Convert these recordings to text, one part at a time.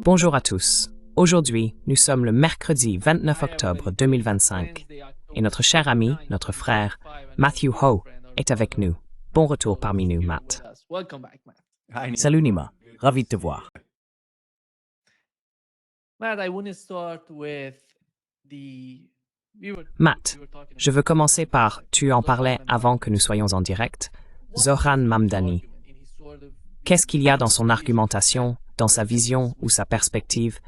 Bonjour à tous. Aujourd'hui, nous sommes le mercredi 29 octobre 2025 et notre cher ami, notre frère, Matthew Ho, est avec nous. Bon retour parmi nous, Matt. Salut Nima, ravi de te voir. Matt, je veux commencer par, tu en parlais avant que nous soyons en direct, Zohran Mamdani. Qu'est-ce qu'il y a dans son argumentation, dans sa vision ou sa perspective,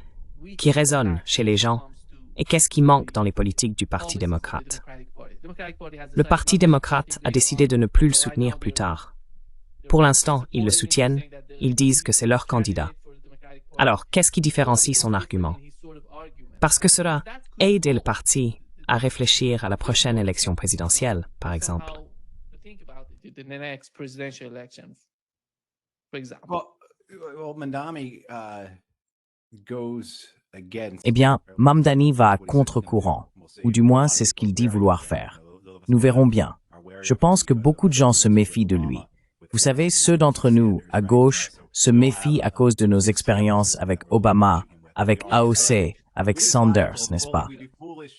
qui résonne chez les gens, et qu'est-ce qui manque dans les politiques du Parti démocrate? Le Parti démocrate a décidé de ne plus le soutenir plus tard. Pour l'instant, ils le soutiennent, ils disent que c'est leur candidat. Alors, qu'est-ce qui différencie son argument? Parce que cela a aidé le parti à réfléchir à la prochaine élection présidentielle, par exemple. Eh bien, Mamdani va à contre-courant, ou du moins c'est ce qu'il dit vouloir faire. Nous verrons bien. Je pense que beaucoup de gens se méfient de lui. Vous savez, ceux d'entre nous, à gauche, se méfient à cause de nos expériences avec Obama, avec AOC, avec Sanders, n'est-ce pas?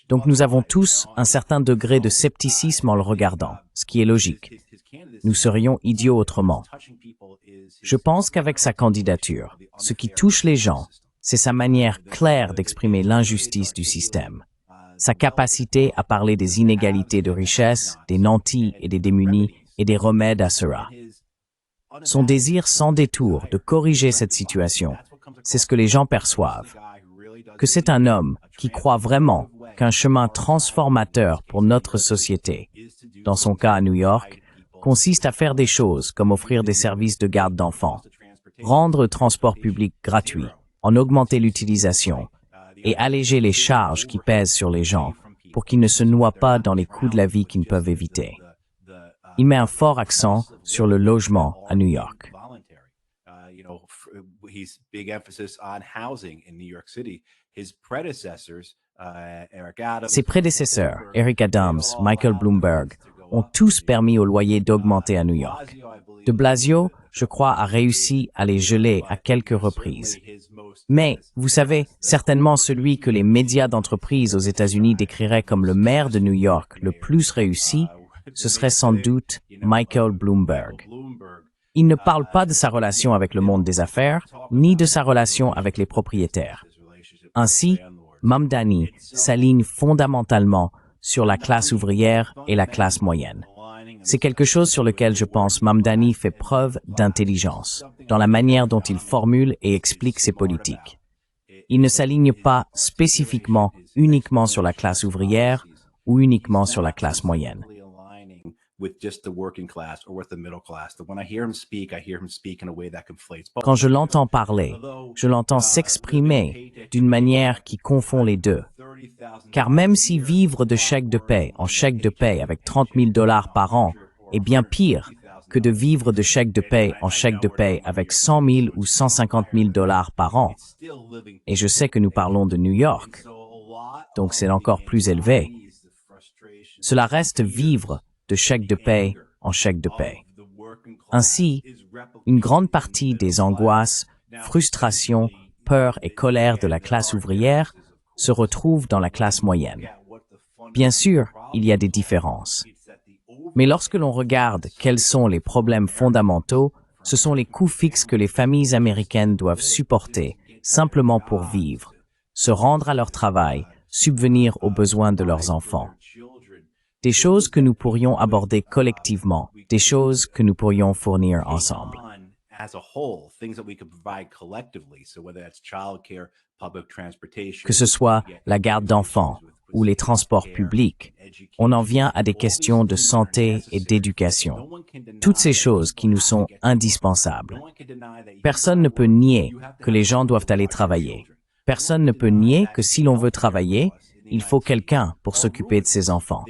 Donc nous avons tous un certain degré de scepticisme en le regardant, ce qui est logique. Nous serions idiots autrement. Je pense qu'avec sa candidature, ce qui touche les gens, c'est sa manière claire d'exprimer l'injustice du système, sa capacité à parler des inégalités de richesse, des nantis et des démunis et des remèdes à cela. Son désir sans détour de corriger cette situation, c'est ce que les gens perçoivent. Que c'est un homme qui croit vraiment qu'un chemin transformateur pour notre société, dans son cas à New York, consiste à faire des choses comme offrir des services de garde d'enfants, rendre le transport public gratuit, en augmenter l'utilisation et alléger les charges qui pèsent sur les gens pour qu'ils ne se noient pas dans les coûts de la vie qu'ils ne peuvent éviter. Il met un fort accent sur le logement à New York. Ses prédécesseurs, Eric Adams, Michael Bloomberg, ont tous permis aux loyers d'augmenter à New York. De Blasio, je crois, a réussi à les geler à quelques reprises. Mais, vous savez, certainement celui que les médias d'entreprise aux États-Unis décriraient comme le maire de New York le plus réussi, ce serait sans doute Michael Bloomberg. Il ne parle pas de sa relation avec le monde des affaires, ni de sa relation avec les propriétaires. Ainsi, Mamdani s'aligne fondamentalement sur la classe ouvrière et la classe moyenne. C'est quelque chose sur lequel je pense Mamdani fait preuve d'intelligence, dans la manière dont il formule et explique ses politiques. Il ne s'aligne pas spécifiquement uniquement sur la classe ouvrière ou uniquement sur la classe moyenne. Quand je l'entends parler, je l'entends s'exprimer d'une manière qui confond les deux. Car même si vivre de chèque de paie en chèque de paie avec 30 000 $ par an est bien pire que de vivre de chèque de paie en chèque de paie avec 100 000 ou 150 000 $ par an, et je sais que nous parlons de New York, donc c'est encore plus élevé, cela reste vivre de chèque de paie en chèque de paie. Ainsi, une grande partie des angoisses, frustrations, peurs et colères de la classe ouvrière se retrouve dans la classe moyenne. Bien sûr, il y a des différences. Mais lorsque l'on regarde quels sont les problèmes fondamentaux, ce sont les coûts fixes que les familles américaines doivent supporter simplement pour vivre, se rendre à leur travail, subvenir aux besoins de leurs enfants. Des choses que nous pourrions aborder collectivement, des choses que nous pourrions fournir ensemble. Que ce soit la garde d'enfants ou les transports publics, on en vient à des questions de santé et d'éducation. Toutes ces choses qui nous sont indispensables. Personne ne peut nier que les gens doivent aller travailler. Personne ne peut nier que si l'on veut travailler, il faut quelqu'un pour s'occuper de ses enfants.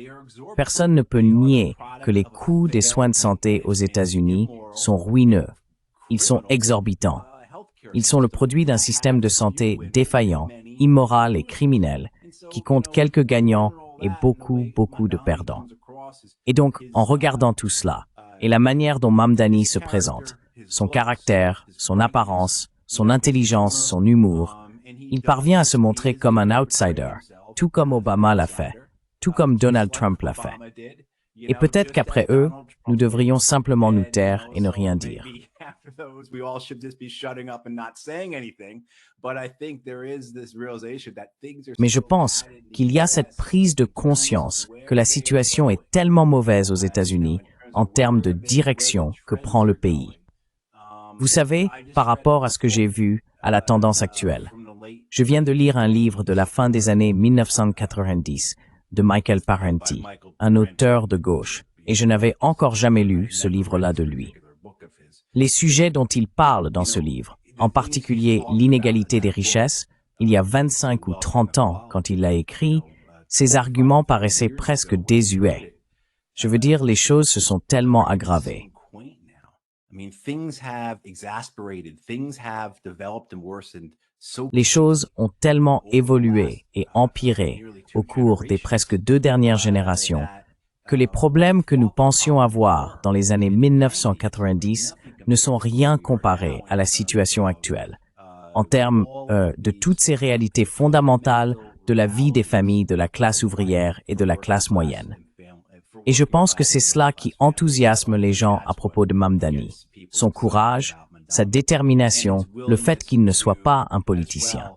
Personne ne peut nier que les coûts des soins de santé aux États-Unis sont ruineux. Ils sont exorbitants. Ils sont le produit d'un système de santé défaillant, immoral et criminel, qui compte quelques gagnants et beaucoup de perdants. Et donc, en regardant tout cela, et la manière dont Mamdani se présente, son caractère, son apparence, son intelligence, son humour, il parvient à se montrer comme un outsider, tout comme Obama l'a fait, tout comme Donald Trump l'a fait. Et peut-être qu'après eux, nous devrions simplement nous taire et ne rien dire. Mais je pense qu'il y a cette prise de conscience que la situation est tellement mauvaise aux États-Unis en termes de direction que prend le pays. Vous savez, par rapport à ce que j'ai vu, à la tendance actuelle. Je viens de lire un livre de la fin des années 1990 de Michael Parenti, un auteur de gauche, et je n'avais encore jamais lu ce livre-là de lui. Les sujets dont il parle dans ce livre, en particulier l'inégalité des richesses, il y a 25 ou 30 ans, quand il l'a écrit, ses arguments paraissaient presque désuets. Je veux dire, les choses se sont tellement aggravées. Les choses ont tellement évolué et empiré au cours des presque 2 dernières générations que les problèmes que nous pensions avoir dans les années 1990 ne sont rien comparés à la situation actuelle, en termes de toutes ces réalités fondamentales de la vie des familles de la classe ouvrière et de la classe moyenne. Et je pense que c'est cela qui enthousiasme les gens à propos de Mamdani, son courage, sa détermination, le fait qu'il ne soit pas un politicien.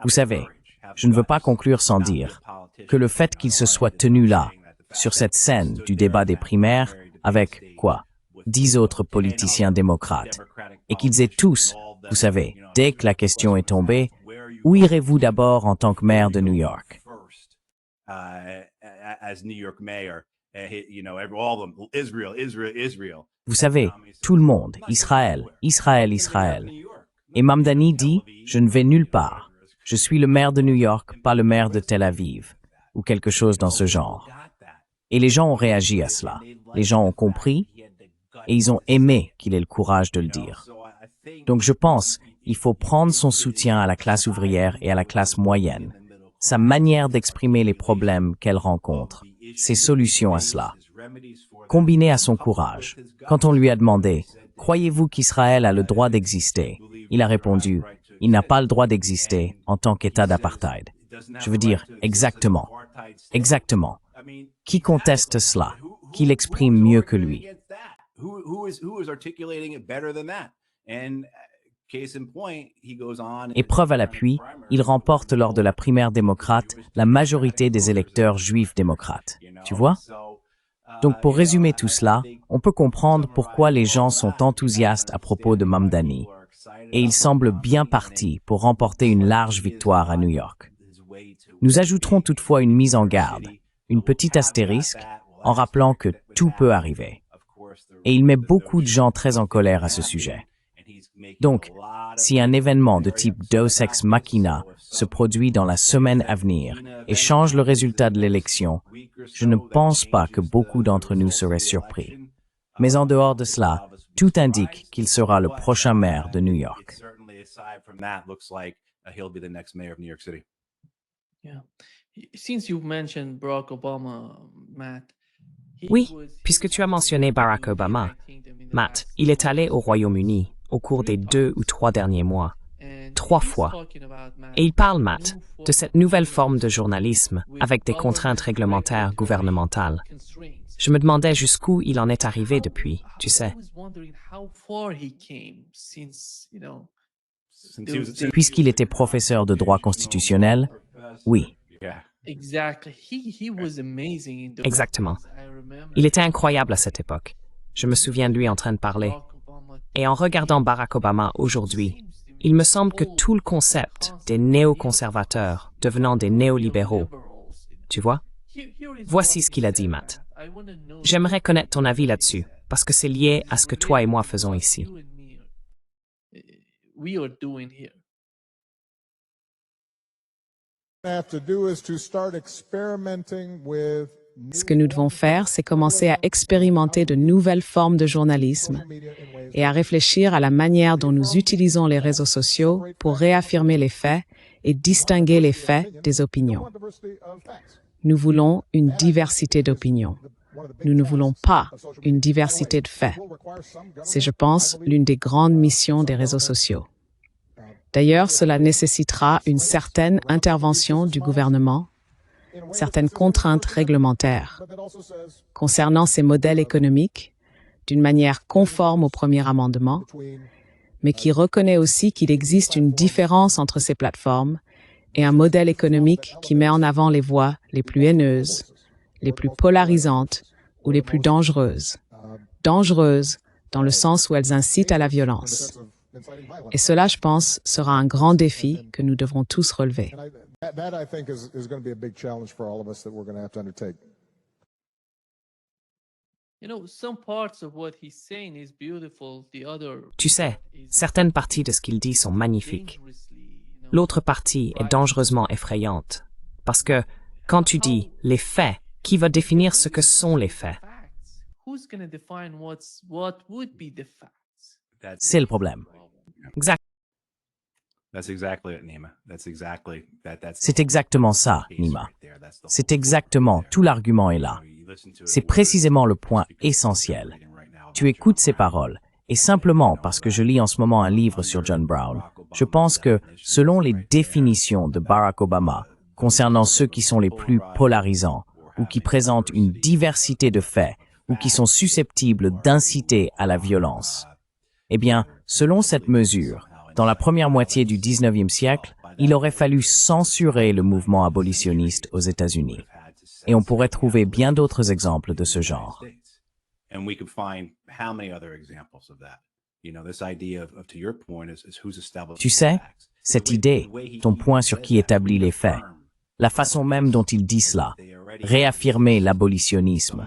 Vous savez, je ne veux pas conclure sans dire que le fait qu'il se soit tenu là, sur cette scène du débat des primaires, avec, 10 autres politiciens démocrates, et qu'ils aient tous, vous savez, dès que la question est tombée, où irez-vous d'abord en tant que maire de New York? Vous savez, tout le monde, Israël, Israël, Israël. Et Mamdani dit, je ne vais nulle part. Je suis le maire de New York, pas le maire de Tel Aviv, ou quelque chose dans ce genre. Et les gens ont réagi à cela. Les gens ont compris, et ils ont aimé qu'il ait le courage de le dire. Donc je pense, il faut prendre son soutien à la classe ouvrière et à la classe moyenne, sa manière d'exprimer les problèmes qu'elle rencontre, ses solutions à cela. Combiné à son courage, quand on lui a demandé « Croyez-vous qu'Israël a le droit d'exister ?» Il a répondu « Il n'a pas le droit d'exister en tant qu'État d'apartheid. » Je veux dire, exactement. Exactement. Qui conteste cela? Qui l'exprime mieux que lui? Et preuve à l'appui, il remporte lors de la primaire démocrate la majorité des électeurs juifs démocrates. Tu vois? Donc pour résumer tout cela, on peut comprendre pourquoi les gens sont enthousiastes à propos de Mamdani, et il semble bien parti pour remporter une large victoire à New York. Nous ajouterons toutefois une mise en garde, une petite astérisque, en rappelant que tout peut arriver. Et il met beaucoup de gens très en colère à ce sujet. Donc, si un événement de type Deus Ex Machina se produit dans la semaine à venir et change le résultat de l'élection, je ne pense pas que beaucoup d'entre nous seraient surpris. Mais en dehors de cela, tout indique qu'il sera le prochain maire de New York. Oui, puisque tu as mentionné Barack Obama, Matt, il est allé au Royaume-Uni au cours des 2 ou 3 derniers mois, 3 fois. Et il parle, Matt, de cette nouvelle forme de journalisme avec des contraintes réglementaires gouvernementales. Je me demandais jusqu'où il en est arrivé depuis, tu sais. Puisqu'il était professeur de droit constitutionnel, oui. Exactement. Il était incroyable à cette époque. Je me souviens de lui en train de parler. Et en regardant Barack Obama aujourd'hui, il me semble que tout le concept des néoconservateurs devenant des néolibéraux, tu vois? Voici ce qu'il a dit, Matt. J'aimerais connaître ton avis là-dessus, parce que c'est lié à ce que toi et moi faisons ici. Ce que nous devons faire, c'est commencer à expérimenter de nouvelles formes de journalisme et à réfléchir à la manière dont nous utilisons les réseaux sociaux pour réaffirmer les faits et distinguer les faits des opinions. Nous voulons une diversité d'opinions. Nous ne voulons pas une diversité de faits. C'est, je pense, l'une des grandes missions des réseaux sociaux. D'ailleurs, cela nécessitera une certaine intervention du gouvernement, certaines contraintes réglementaires. Concernant ces modèles économiques, d'une manière conforme au premier amendement, mais qui reconnaît aussi qu'il existe une différence entre ces plateformes et un modèle économique qui met en avant les voies les plus haineuses, les plus polarisantes ou les plus dangereuses. Dangereuses dans le sens où elles incitent à la violence. Et cela, je pense, sera un grand défi que nous devrons tous relever. Tu sais, certaines parties de ce qu'il dit sont magnifiques. L'autre partie est dangereusement effrayante. Parce que, quand tu dis « les faits », qui va définir ce que sont les faits? C'est le problème. Exact. C'est exactement ça, Nima. C'est exactement, tout l'argument est là. C'est précisément le point essentiel. Tu écoutes ces paroles, et simplement parce que je lis en ce moment un livre sur John Brown, je pense que, selon les définitions de Barack Obama, concernant ceux qui sont les plus polarisants, ou qui présentent une diversité de faits, ou qui sont susceptibles d'inciter à la violence, eh bien, selon cette mesure, dans la première moitié du 19e siècle, il aurait fallu censurer le mouvement abolitionniste aux États-Unis. Et on pourrait trouver bien d'autres exemples de ce genre. Tu sais, cette idée, ton point sur qui établit les faits, la façon même dont il dit cela, réaffirmer l'abolitionnisme,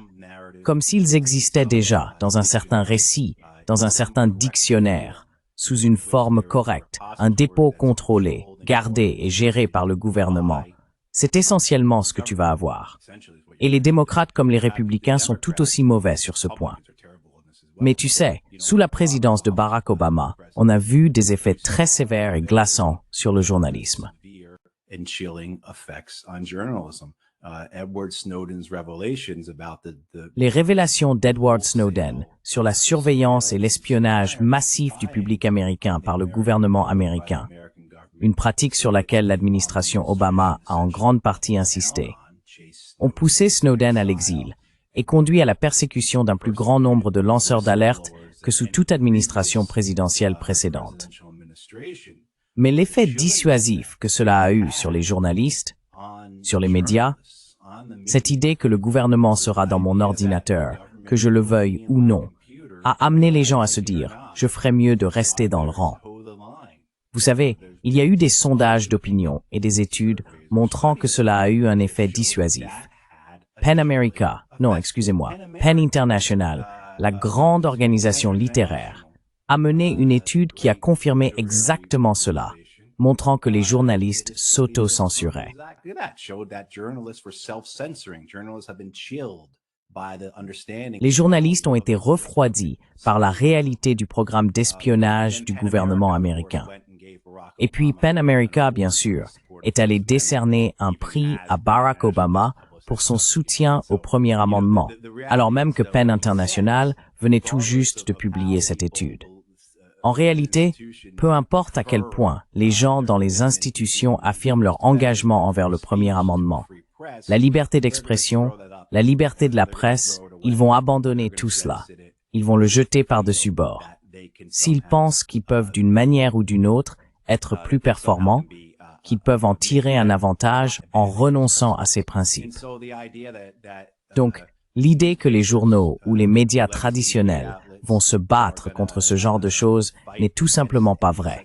comme s'ils existaient déjà dans un certain récit, dans un certain dictionnaire, sous une forme correcte, un dépôt contrôlé, gardé et géré par le gouvernement. C'est essentiellement ce que tu vas avoir. Et les démocrates comme les républicains sont tout aussi mauvais sur ce point. Mais tu sais, sous la présidence de Barack Obama, on a vu des effets très sévères et glaçants sur le journalisme. Les révélations d'Edward Snowden sur la surveillance et l'espionnage massif du public américain par le gouvernement américain, une pratique sur laquelle l'administration Obama a en grande partie insisté, ont poussé Snowden à l'exil et conduit à la persécution d'un plus grand nombre de lanceurs d'alerte que sous toute administration présidentielle précédente. Mais l'effet dissuasif que cela a eu sur les journalistes, sur les médias, cette idée que le gouvernement sera dans mon ordinateur, que je le veuille ou non, a amené les gens à se dire « je ferais mieux de rester dans le rang ». Vous savez, il y a eu des sondages d'opinion et des études montrant que cela a eu un effet dissuasif. PEN International, la grande organisation littéraire, a mené une étude qui a confirmé exactement cela, montrant que les journalistes s'auto-censuraient. Les journalistes ont été refroidis par la réalité du programme d'espionnage du gouvernement américain. Et puis PEN America, bien sûr, est allé décerner un prix à Barack Obama pour son soutien au premier amendement, alors même que PEN International venait tout juste de publier cette étude. En réalité, peu importe à quel point les gens dans les institutions affirment leur engagement envers le premier amendement, la liberté d'expression, la liberté de la presse, ils vont abandonner tout cela. Ils vont le jeter par-dessus bord. S'ils pensent qu'ils peuvent d'une manière ou d'une autre être plus performants, qu'ils peuvent en tirer un avantage en renonçant à ces principes. Donc, l'idée que les journaux ou les médias traditionnels vont se battre contre ce genre de choses n'est tout simplement pas vraie.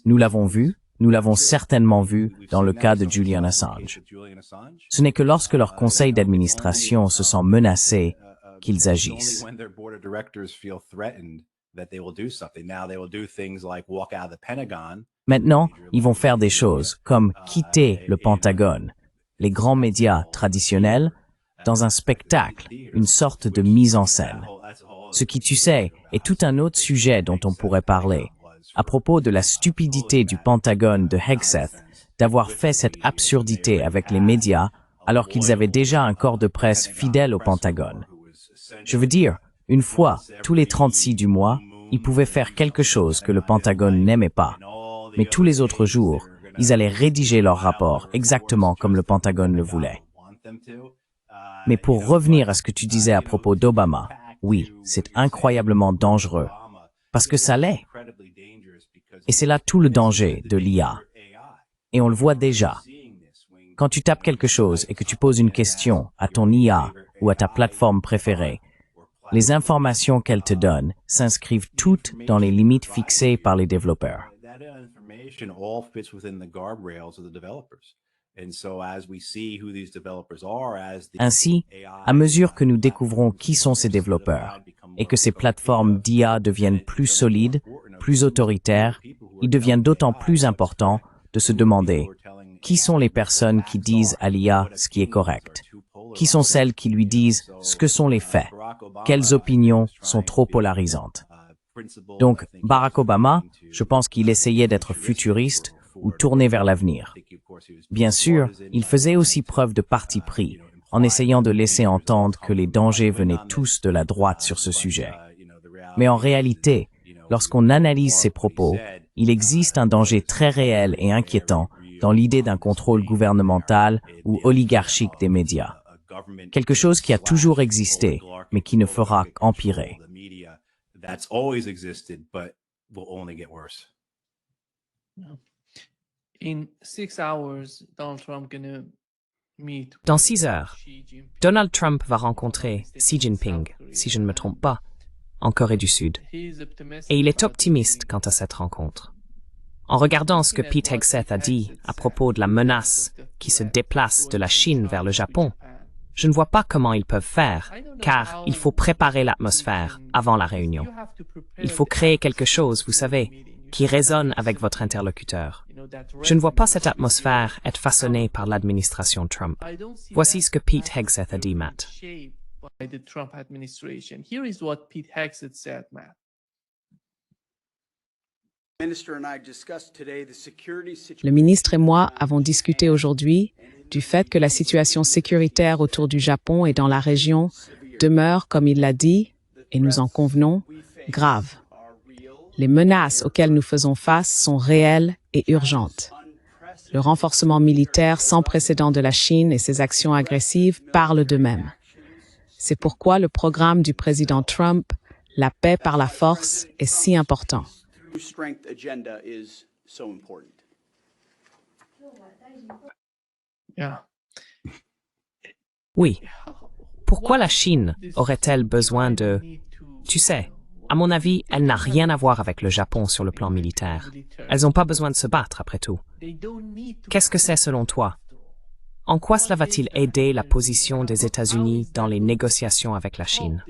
Nous l'avons vu, nous l'avons certainement vu dans le cas de Julian Assange. Ce n'est que lorsque leur conseil d'administration se sent menacé qu'ils agissent. Maintenant, ils vont faire des choses comme quitter le Pentagone, les grands médias traditionnels, dans un spectacle, une sorte de mise en scène. Ce qui, tu sais, est tout un autre sujet dont on pourrait parler, à propos de la stupidité du Pentagone de Hegseth d'avoir fait cette absurdité avec les médias alors qu'ils avaient déjà un corps de presse fidèle au Pentagone. Je veux dire, une fois, tous les 36 du mois, ils pouvaient faire quelque chose que le Pentagone n'aimait pas. mais tous les autres jours, ils allaient rédiger leur rapport exactement comme le Pentagone le voulait. Mais pour revenir à ce que tu disais à propos d'Obama, oui, c'est incroyablement dangereux, parce que ça l'est. Et c'est là tout le danger de l'IA. Et on le voit déjà. Quand tu tapes quelque chose et que tu poses une question à ton IA ou à ta plateforme préférée, les informations qu'elle te donne s'inscrivent toutes dans les limites fixées par les développeurs. Ainsi, à mesure que nous découvrons qui sont ces développeurs et que ces plateformes d'IA deviennent plus solides, plus autoritaires, il devient d'autant plus important de se demander qui sont les personnes qui disent à l'IA ce qui est correct, qui sont celles qui lui disent ce que sont les faits, quelles opinions sont trop polarisantes. Donc, Barack Obama, je pense qu'il essayait d'être futuriste ou tourné vers l'avenir. Bien sûr, il faisait aussi preuve de parti pris, en essayant de laisser entendre que les dangers venaient tous de la droite sur ce sujet. Mais en réalité, lorsqu'on analyse ses propos, il existe un danger très réel et inquiétant dans l'idée d'un contrôle gouvernemental ou oligarchique des médias. Quelque chose qui a toujours existé, mais qui ne fera qu'empirer. Dans 6 heures, Donald Trump va rencontrer Xi Jinping, si je ne me trompe pas, en Corée du Sud. Et il est optimiste quant à cette rencontre. En regardant ce que Pete Hegseth a dit à propos de la menace qui se déplace de la Chine vers le Japon, je ne vois pas comment ils peuvent faire, car il faut préparer l'atmosphère avant la réunion. Il faut créer quelque chose, vous savez, qui résonne avec votre interlocuteur. Je ne vois pas cette atmosphère être façonnée par l'administration Trump. Voici ce que Pete Hegseth a dit, Matt. Le ministre et moi avons discuté aujourd'hui du fait que la situation sécuritaire autour du Japon et dans la région demeure, comme il l'a dit, et nous en convenons, grave. Les menaces auxquelles nous faisons face sont réelles et urgentes. Le renforcement militaire sans précédent de la Chine et ses actions agressives parlent d'eux-mêmes. C'est pourquoi le programme du président Trump, la paix par la force, est si important. Oui. Pourquoi la Chine aurait-elle besoin de... Tu sais, à mon avis, elle n'a rien à voir avec le Japon sur le plan militaire. Elles n'ont pas besoin de se battre, après tout. Qu'est-ce que c'est selon toi? En quoi cela va-t-il aider la position des États-Unis dans les négociations avec la Chine?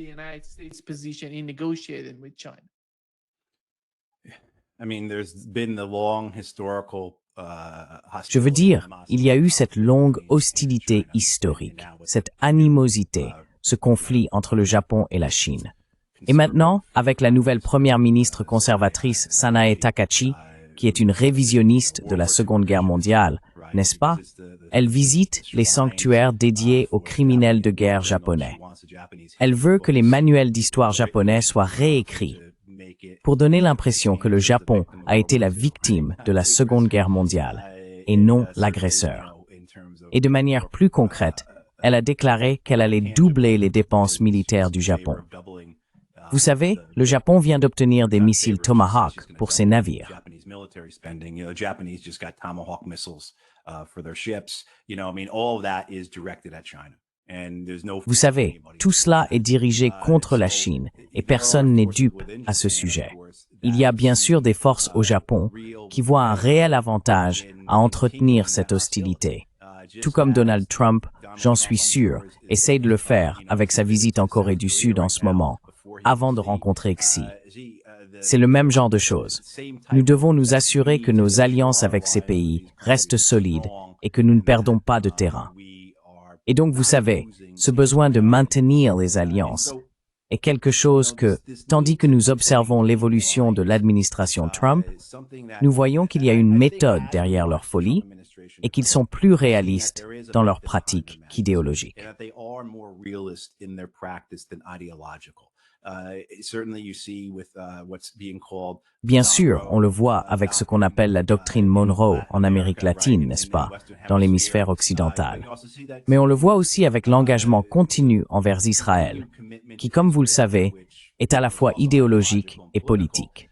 Je veux dire, il y a eu cette longue hostilité historique, cette animosité, ce conflit entre le Japon et la Chine. Et maintenant, avec la nouvelle première ministre conservatrice Sanae Takahashi, qui est une révisionniste de la Seconde Guerre mondiale, n'est-ce pas? Elle visite les sanctuaires dédiés aux criminels de guerre japonais. Elle veut que les manuels d'histoire japonais soient réécrits pour donner l'impression que le Japon a été la victime de la Seconde Guerre mondiale et non l'agresseur. Et de manière plus concrète, elle a déclaré qu'elle allait doubler les dépenses militaires du Japon. Vous savez, le Japon vient d'obtenir des missiles Tomahawk pour ses navires. Vous savez, tout cela est dirigé contre la Chine et personne n'est dupe à ce sujet. Il y a bien sûr des forces au Japon qui voient un réel avantage à entretenir cette hostilité. Tout comme Donald Trump, j'en suis sûr, essaye de le faire avec sa visite en Corée du Sud en ce moment, avant de rencontrer Xi. C'est le même genre de choses. Nous devons nous assurer que nos alliances avec ces pays restent solides et que nous ne perdons pas de terrain. Et donc, vous savez, ce besoin de maintenir les alliances est quelque chose que, tandis que nous observons l'évolution de l'administration Trump, nous voyons qu'il y a une méthode derrière leur folie et qu'ils sont plus réalistes dans leur pratique qu'idéologique. Bien sûr, on le voit avec ce qu'on appelle la doctrine Monroe en Amérique latine, n'est-ce pas, dans l'hémisphère occidental. Mais on le voit aussi avec l'engagement continu envers Israël, qui, comme vous le savez, est à la fois idéologique et politique.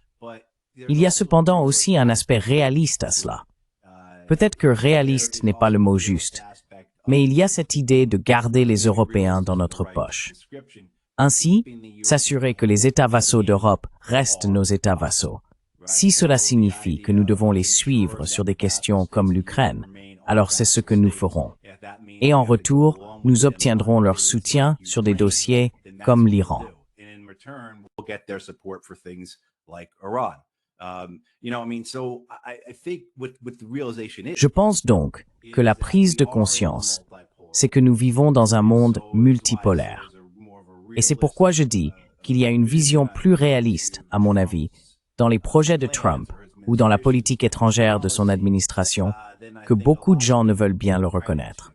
Il y a cependant aussi un aspect réaliste à cela. Peut-être que réaliste n'est pas le mot juste, mais il y a cette idée de garder les Européens dans notre poche. Ainsi, s'assurer que les États vassaux d'Europe restent nos États vassaux. Si cela signifie que nous devons les suivre sur des questions comme l'Ukraine, alors c'est ce que nous ferons. Et en retour, nous obtiendrons leur soutien sur des dossiers comme l'Iran. Je pense donc que la prise de conscience, c'est que nous vivons dans un monde multipolaire. Et c'est pourquoi je dis qu'il y a une vision plus réaliste, à mon avis, dans les projets de Trump ou dans la politique étrangère de son administration, que beaucoup de gens ne veulent bien le reconnaître.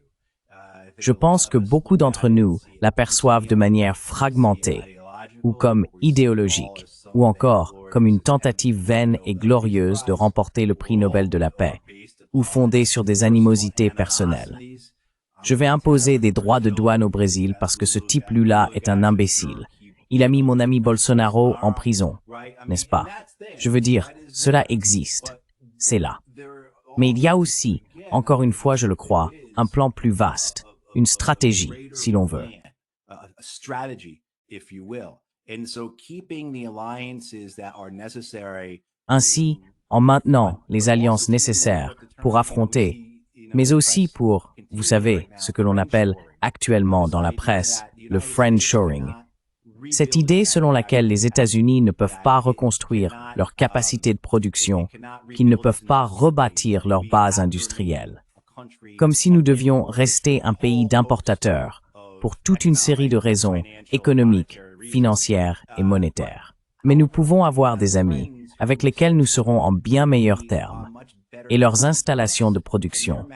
Je pense que beaucoup d'entre nous l'aperçoivent de manière fragmentée, ou comme idéologique, ou encore comme une tentative vaine et glorieuse de remporter le prix Nobel de la paix, ou fondée sur des animosités personnelles. Je vais imposer des droits de douane au Brésil parce que ce type Lula est un imbécile. Il a mis mon ami Bolsonaro en prison, n'est-ce pas? Je veux dire, cela existe. C'est là. Mais il y a aussi, encore une fois je le crois, un plan plus vaste, une stratégie, si l'on veut. Ainsi, en maintenant les alliances nécessaires pour affronter, mais aussi pour, vous savez, ce que l'on appelle actuellement dans la presse, le friendshoring. Cette idée selon laquelle les États-Unis ne peuvent pas reconstruire leur capacité de production, qu'ils ne peuvent pas rebâtir leur base industrielle. Comme si nous devions rester un pays d'importateurs pour toute une série de raisons économiques, financières et monétaires. Mais nous pouvons avoir des amis avec lesquels nous serons en bien meilleurs termes, et leurs installations de production,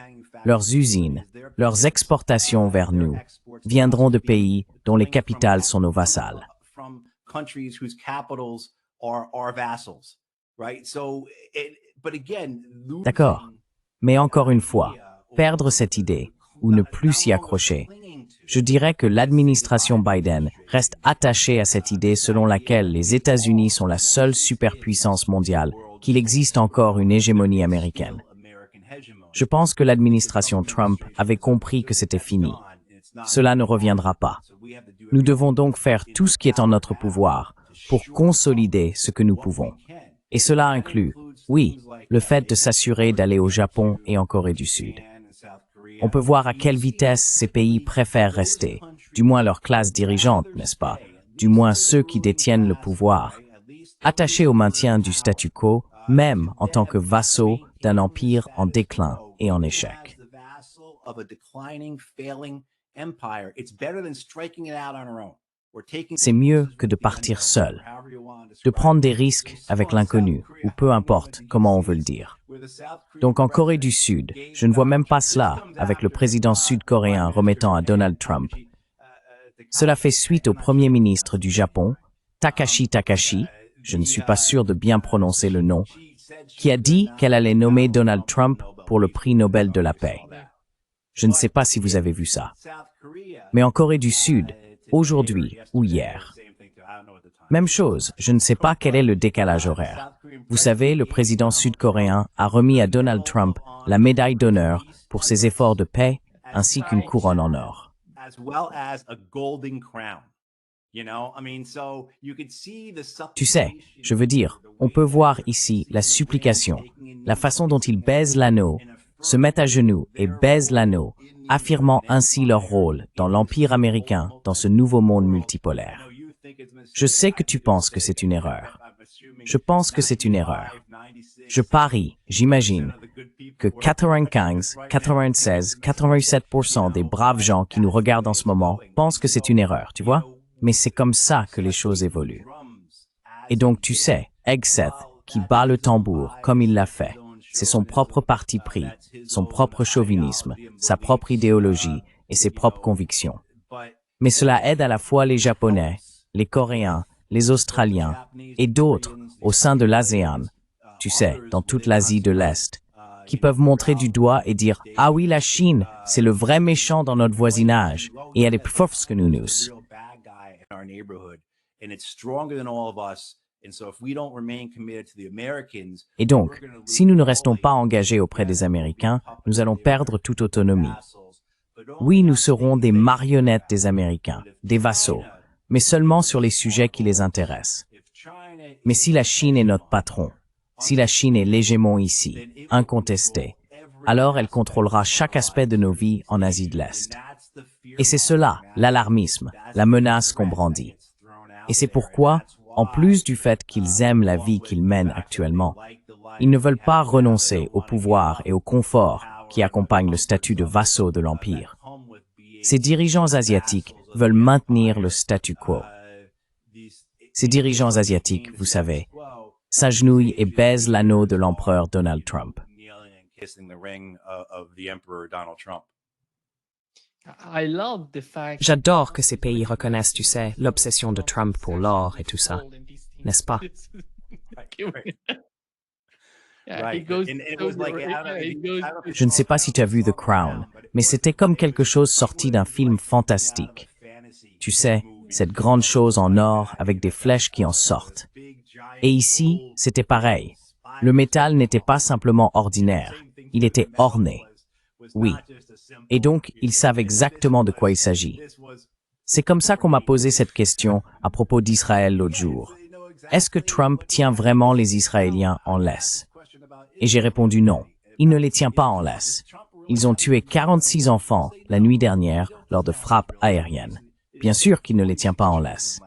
leurs usines, leurs exportations vers nous, viendront de pays dont les capitales sont nos vassals. D'accord. Mais encore une fois, perdre cette idée, ou ne plus s'y accrocher, je dirais que l'administration Biden reste attachée à cette idée selon laquelle les États-Unis sont la seule superpuissance mondiale, qu'il existe encore une hégémonie américaine. Je pense que l'administration Trump avait compris que c'était fini. Cela ne reviendra pas. Nous devons donc faire tout ce qui est en notre pouvoir pour consolider ce que nous pouvons. Et cela inclut, oui, le fait de s'assurer d'aller au Japon et en Corée du Sud. On peut voir à quelle vitesse ces pays préfèrent rester, du moins leur classe dirigeante, n'est-ce pas, du moins ceux qui détiennent le pouvoir, attachés au maintien du statu quo, même en tant que vassaux d'un empire en déclin et en échec. C'est mieux que de partir seul, de prendre des risques avec l'inconnu, ou peu importe comment on veut le dire. Donc en Corée du Sud, je ne vois même pas cela avec le président sud-coréen remettant à Donald Trump. Cela fait suite au premier ministre du Japon, Takashi, je ne suis pas sûr de bien prononcer le nom, qui a dit qu'elle allait nommer Donald Trump pour le prix Nobel de la paix. Je ne sais pas si vous avez vu ça. Mais en Corée du Sud, aujourd'hui ou hier. Même chose, je ne sais pas quel est le décalage horaire. Vous savez, le président sud-coréen a remis à Donald Trump la médaille d'honneur pour ses efforts de paix ainsi qu'une couronne en or. Tu sais, je veux dire, on peut voir ici la supplication, la façon dont ils baisent l'anneau, se mettent à genoux et baisent l'anneau, affirmant ainsi leur rôle dans l'Empire américain dans ce nouveau monde multipolaire. Je sais que tu penses que c'est une erreur. Je pense que c'est une erreur. Je parie, j'imagine, que 95, 96, 87% des braves gens qui nous regardent en ce moment pensent que c'est une erreur, tu vois? Mais c'est comme ça que les choses évoluent. Et donc tu sais, Hegseth, qui bat le tambour comme il l'a fait, c'est son propre parti pris, son propre chauvinisme, sa propre idéologie et ses propres convictions. Mais cela aide à la fois les Japonais, les Coréens, les Australiens et d'autres au sein de l'ASEAN, tu sais, dans toute l'Asie de l'Est, qui peuvent montrer du doigt et dire « Ah oui, la Chine, c'est le vrai méchant dans notre voisinage, et elle est plus forte que nous. » Et donc, si nous ne restons pas engagés auprès des Américains, nous allons perdre toute autonomie. Oui, nous serons des marionnettes des Américains, des vassaux, mais seulement sur les sujets qui les intéressent. Mais si la Chine est notre patron, si la Chine est l'hégémon ici, incontesté, alors elle contrôlera chaque aspect de nos vies en Asie de l'Est. Et c'est cela, l'alarmisme, la menace qu'on brandit. Et c'est pourquoi, en plus du fait qu'ils aiment la vie qu'ils mènent actuellement, ils ne veulent pas renoncer au pouvoir et au confort qui accompagnent le statut de vassaux de l'Empire. Ces dirigeants asiatiques veulent maintenir le statu quo. Ces dirigeants asiatiques, vous savez, s'agenouillent et baisent l'anneau de l'empereur Donald Trump. J'adore que ces pays reconnaissent, tu sais, l'obsession de Trump pour l'or et tout ça, n'est-ce pas? Je ne sais pas si tu as vu The Crown, mais c'était comme quelque chose sorti d'un film fantastique. Tu sais, cette grande chose en or avec des flèches qui en sortent. Et ici, c'était pareil. Le métal n'était pas simplement ordinaire, il était orné. Oui. Et donc, ils savent exactement de quoi il s'agit. C'est comme ça qu'on m'a posé cette question à propos d'Israël l'autre jour. Est-ce que Trump tient vraiment les Israéliens en laisse? Et j'ai répondu non, il ne les tient pas en laisse. Ils ont tué 46 enfants la nuit dernière lors de frappes aériennes. Bien sûr qu'il ne les tient pas en laisse.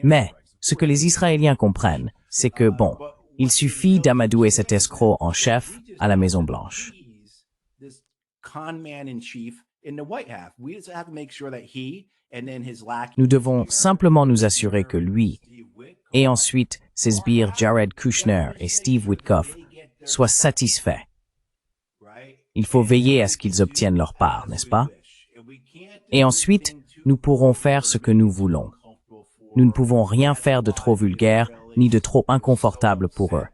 Mais, ce que les Israéliens comprennent, c'est que, bon, il suffit d'amadouer cet escroc en chef à la Maison-Blanche. Nous devons simplement nous assurer que lui, et ensuite ses sbires Jared Kushner et Steve Witkoff, soient satisfaits. Il faut veiller à ce qu'ils obtiennent leur part, n'est-ce pas? Et ensuite, nous pourrons faire ce que nous voulons. Nous ne pouvons rien faire de trop vulgaire ni de trop inconfortable pour eux.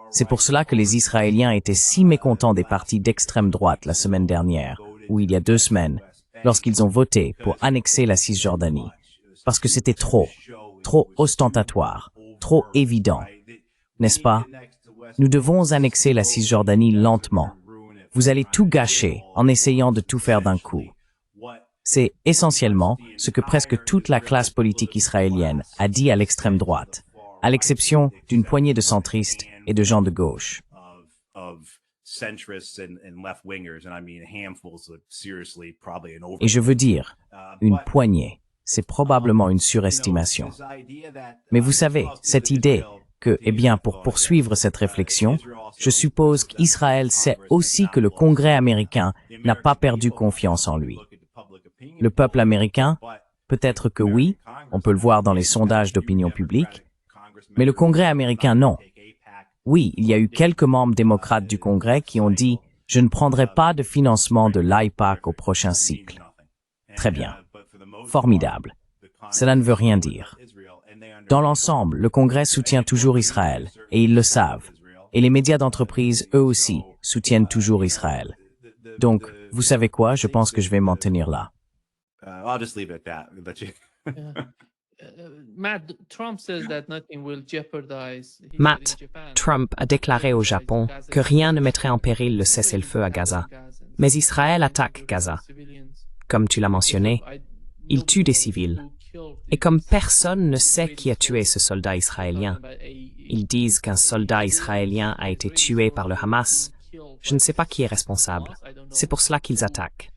C'est pour cela que les Israéliens étaient si mécontents des partis d'extrême droite la semaine dernière, ou il y a 2 semaines, lorsqu'ils ont voté pour annexer la Cisjordanie. Parce que c'était trop ostentatoire, trop évident. N'est-ce pas? Nous devons annexer la Cisjordanie lentement. Vous allez tout gâcher en essayant de tout faire d'un coup. C'est essentiellement ce que presque toute la classe politique israélienne a dit à l'extrême droite, à l'exception d'une poignée de centristes et de gens de gauche. Et je veux dire, une poignée, c'est probablement une surestimation. Mais vous savez, cette idée que, eh bien, pour poursuivre cette réflexion, je suppose qu'Israël sait aussi que le Congrès américain n'a pas perdu confiance en lui. Le peuple américain, peut-être que oui, on peut le voir dans les sondages d'opinion publique, mais le Congrès américain, non. Oui, il y a eu quelques membres démocrates du Congrès qui ont dit « Je ne prendrai pas de financement de l'AIPAC au prochain cycle ». Très bien. Formidable. Cela ne veut rien dire. Dans l'ensemble, le Congrès soutient toujours Israël, et ils le savent. Et les médias d'entreprise, eux aussi, soutiennent toujours Israël. Donc, vous savez quoi, je pense que je vais m'en tenir là. Matt, Trump a déclaré au Japon que rien ne mettrait en péril le cessez-le-feu à Gaza. Mais Israël attaque Gaza. Comme tu l'as mentionné, il tue des civils. Et comme personne ne sait qui a tué ce soldat israélien, ils disent qu'un soldat israélien a été tué par le Hamas. Je ne sais pas qui est responsable. C'est pour cela qu'ils attaquent.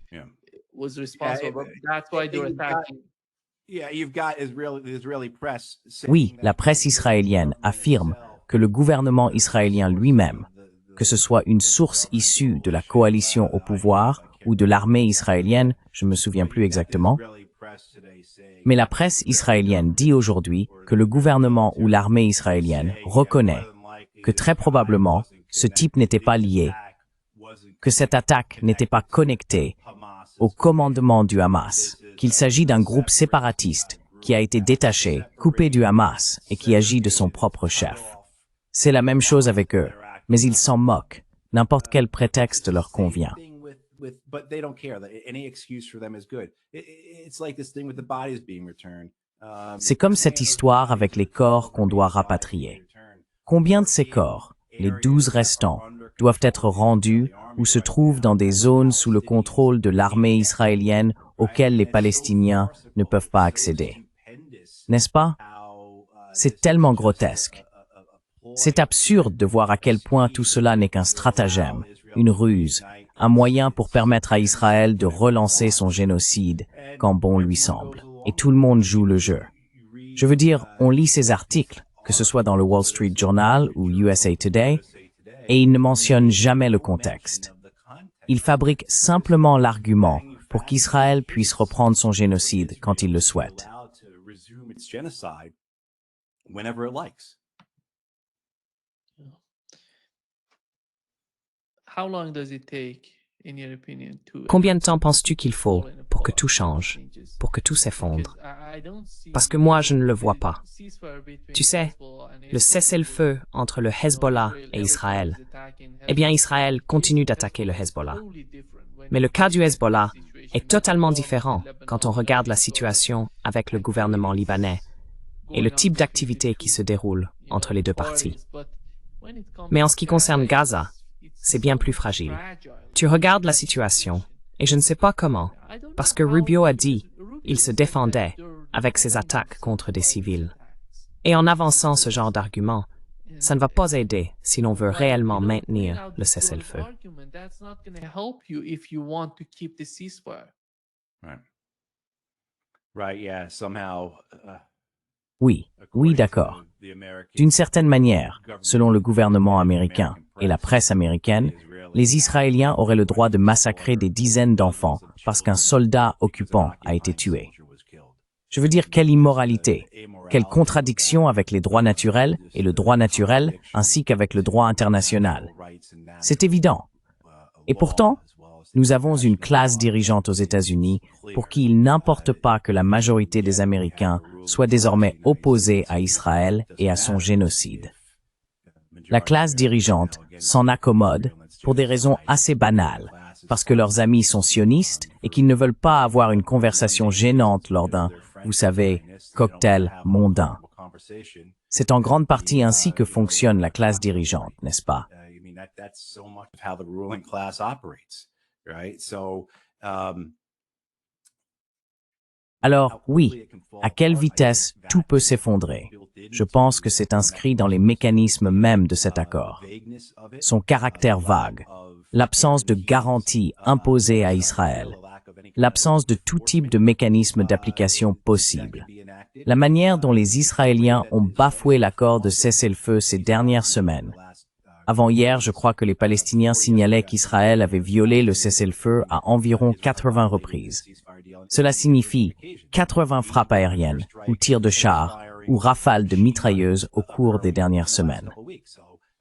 Oui, la presse israélienne affirme que le gouvernement israélien lui-même, que ce soit une source issue de la coalition au pouvoir ou de l'armée israélienne, je ne me souviens plus exactement, mais la presse israélienne dit aujourd'hui que le gouvernement ou l'armée israélienne reconnaît que très probablement ce type n'était pas lié, que cette attaque n'était pas connectée au commandement du Hamas, qu'il s'agit d'un groupe séparatiste qui a été détaché, coupé du Hamas et qui agit de son propre chef. C'est la même chose avec eux, mais ils s'en moquent. N'importe quel prétexte leur convient. C'est comme cette histoire avec les corps qu'on doit rapatrier. Combien de ces corps, les 12 restants, doivent être rendus ou se trouvent dans des zones sous le contrôle de l'armée israélienne auxquelles les Palestiniens ne peuvent pas accéder? N'est-ce pas? C'est tellement grotesque. C'est absurde de voir à quel point tout cela n'est qu'un stratagème, une ruse, un moyen pour permettre à Israël de relancer son génocide quand bon lui semble. Et tout le monde joue le jeu. Je veux dire, on lit ces articles, que ce soit dans le Wall Street Journal ou USA Today, et ils ne mentionnent jamais le contexte. Ils fabriquent simplement l'argument pour qu'Israël puisse reprendre son génocide quand il le souhaite. Combien de temps penses-tu qu'il faut pour que tout change, pour que tout s'effondre? Parce que moi, je ne le vois pas. Tu sais, le cessez-le-feu entre le Hezbollah et Israël, eh bien Israël continue d'attaquer le Hezbollah. Mais le cas du Hezbollah est totalement différent quand on regarde la situation avec le gouvernement libanais et le type d'activité qui se déroule entre les deux parties. Mais en ce qui concerne Gaza, c'est bien plus fragile. Tu regardes la situation, et je ne sais pas comment, parce que Rubio a dit il se défendait avec ses attaques contre des civils. Et en avançant ce genre d'argument, ça ne va pas aider si l'on veut réellement maintenir le cessez-le-feu. Oui, d'accord. D'une certaine manière, selon le gouvernement américain et la presse américaine, les Israéliens auraient le droit de massacrer des dizaines d'enfants parce qu'un soldat occupant a été tué. Je veux dire, quelle immoralité, quelle contradiction avec les droits naturels et le droit naturel ainsi qu'avec le droit international. C'est évident. Et pourtant, nous avons une classe dirigeante aux États-Unis pour qui il n'importe pas que la majorité des Américains soit désormais opposée à Israël et à son génocide. La classe dirigeante s'en accommode pour des raisons assez banales, parce que leurs amis sont sionistes et qu'ils ne veulent pas avoir une conversation gênante lors d'un, vous savez, cocktail mondain. C'est en grande partie ainsi que fonctionne la classe dirigeante, n'est-ce pas? Alors, oui, à quelle vitesse tout peut s'effondrer? Je pense que c'est inscrit dans les mécanismes mêmes de cet accord. Son caractère vague, l'absence de garantie imposée à Israël, l'absence de tout type de mécanisme d'application possible, la manière dont les Israéliens ont bafoué l'accord de cessez-le-feu ces dernières semaines. Avant-hier, je crois que les Palestiniens signalaient qu'Israël avait violé le cessez-le-feu à environ 80 reprises. Cela signifie 80 frappes aériennes, ou tirs de chars, ou rafales de mitrailleuses au cours des dernières semaines.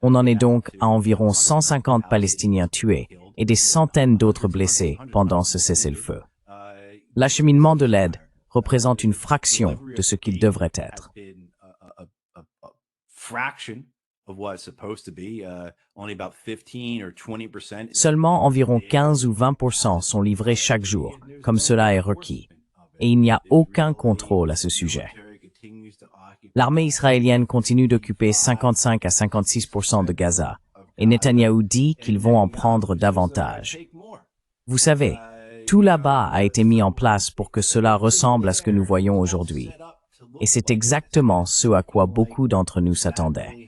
On en est donc à environ 150 Palestiniens tués et des centaines d'autres blessés pendant ce cessez-le-feu. L'acheminement de l'aide représente une fraction de ce qu'il devrait être. Seulement environ 15 ou 20% sont livrés chaque jour, comme cela est requis, et il n'y a aucun contrôle à ce sujet. L'armée israélienne continue d'occuper 55 à 56% de Gaza, et Netanyahou dit qu'ils vont en prendre davantage. Vous savez, tout là-bas a été mis en place pour que cela ressemble à ce que nous voyons aujourd'hui, et c'est exactement ce à quoi beaucoup d'entre nous s'attendaient.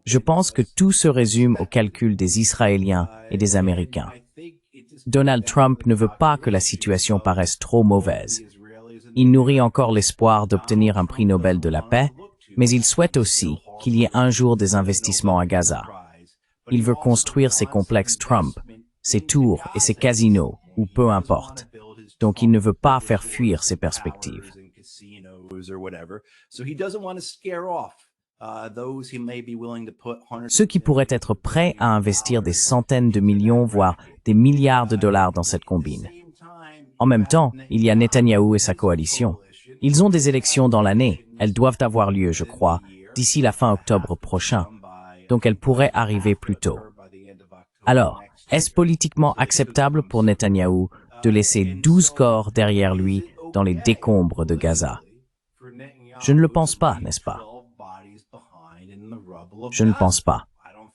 Je pense que tout se résume au calcul des Israéliens et des Américains. Donald Trump ne veut pas que la situation paraisse trop mauvaise. Il nourrit encore l'espoir d'obtenir un prix Nobel de la paix, mais il souhaite aussi qu'il y ait un jour des investissements à Gaza. Il veut construire ses complexes Trump, ses tours et ses casinos, ou peu importe. Donc il ne veut pas faire fuir ses perspectives. Ceux qui pourraient être prêts à investir des centaines de millions, voire des milliards de dollars dans cette combine. En même temps, il y a Netanyahou et sa coalition. Ils ont des élections dans l'année. Elles doivent avoir lieu, je crois, d'ici la fin octobre prochain. Donc elles pourraient arriver plus tôt. Alors, est-ce politiquement acceptable pour Netanyahou de laisser 12 corps derrière lui dans les décombres de Gaza? Je ne le pense pas, n'est-ce pas? Je ne pense pas.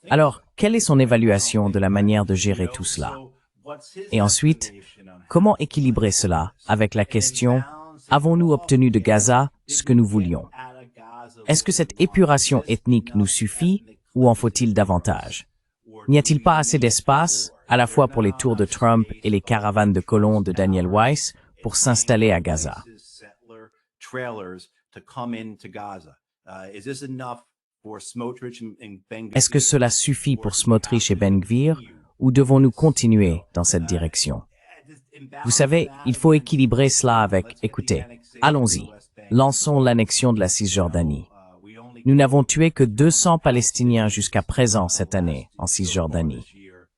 Alors, quelle est son évaluation de la manière de gérer tout cela? Et ensuite, comment équilibrer cela avec la question « Avons-nous obtenu de Gaza ce que nous voulions ?» Est-ce que cette épuration ethnique nous suffit ou en faut-il davantage? N'y a-t-il pas assez d'espace, à la fois pour les tours de Trump et les caravanes de colons de Daniel Weiss, pour s'installer à Gaza? Est-ce que cela suffit pour Smotrich et Ben Gvir, ou devons-nous continuer dans cette direction? Vous savez, il faut équilibrer cela avec, écoutez, allons-y, lançons l'annexion de la Cisjordanie. Nous n'avons tué que 200 Palestiniens jusqu'à présent cette année en Cisjordanie.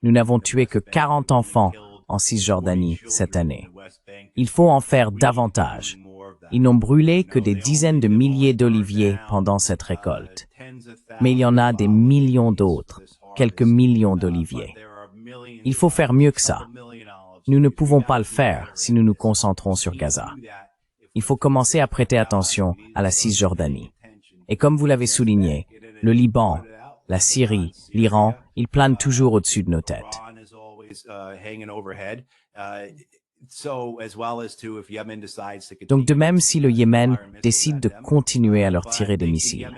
Nous n'avons tué que 40 enfants en Cisjordanie cette année. Il faut en faire davantage. Ils n'ont brûlé que des dizaines de milliers d'oliviers pendant cette récolte. Mais il y en a des millions d'autres, quelques millions d'oliviers. Il faut faire mieux que ça. Nous ne pouvons pas le faire si nous nous concentrons sur Gaza. Il faut commencer à prêter attention à la Cisjordanie. Et comme vous l'avez souligné, le Liban, la Syrie, l'Iran, ils planent toujours au-dessus de nos têtes. Donc de même si le Yémen décide de continuer à leur tirer des missiles.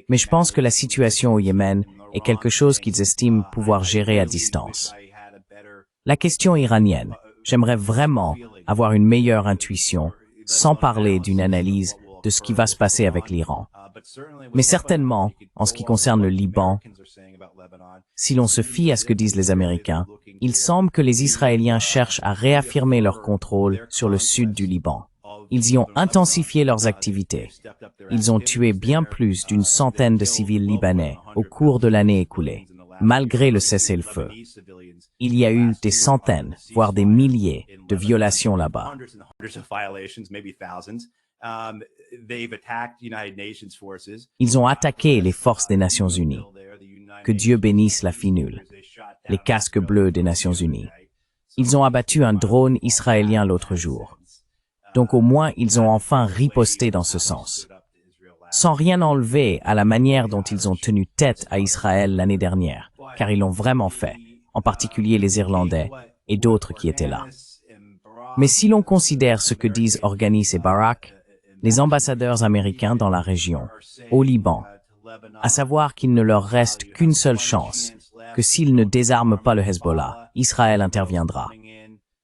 Mais je pense que la situation au Yémen est quelque chose qu'ils estiment pouvoir gérer à distance. La question iranienne, j'aimerais vraiment avoir une meilleure intuition, sans parler d'une analyse de ce qui va se passer avec l'Iran. Mais certainement, en ce qui concerne le Liban, si l'on se fie à ce que disent les Américains, il semble que les Israéliens cherchent à réaffirmer leur contrôle sur le sud du Liban. Ils y ont intensifié leurs activités. Ils ont tué bien plus d'une centaine de civils libanais au cours de l'année écoulée, malgré le cessez-le-feu. Il y a eu des centaines, voire des milliers de violations là-bas. Ils ont attaqué les forces des Nations Unies. Que Dieu bénisse la finule, les casques bleus des Nations Unies. Ils ont abattu un drone israélien l'autre jour. Donc au moins ils ont enfin riposté dans ce sens. Sans rien enlever à la manière dont ils ont tenu tête à Israël l'année dernière, car ils l'ont vraiment fait, en particulier les Irlandais et d'autres qui étaient là. Mais si l'on considère ce que disent Organis et Barak, les ambassadeurs américains dans la région, au Liban, à savoir qu'il ne leur reste qu'une seule chance, que s'ils ne désarment pas le Hezbollah, Israël interviendra.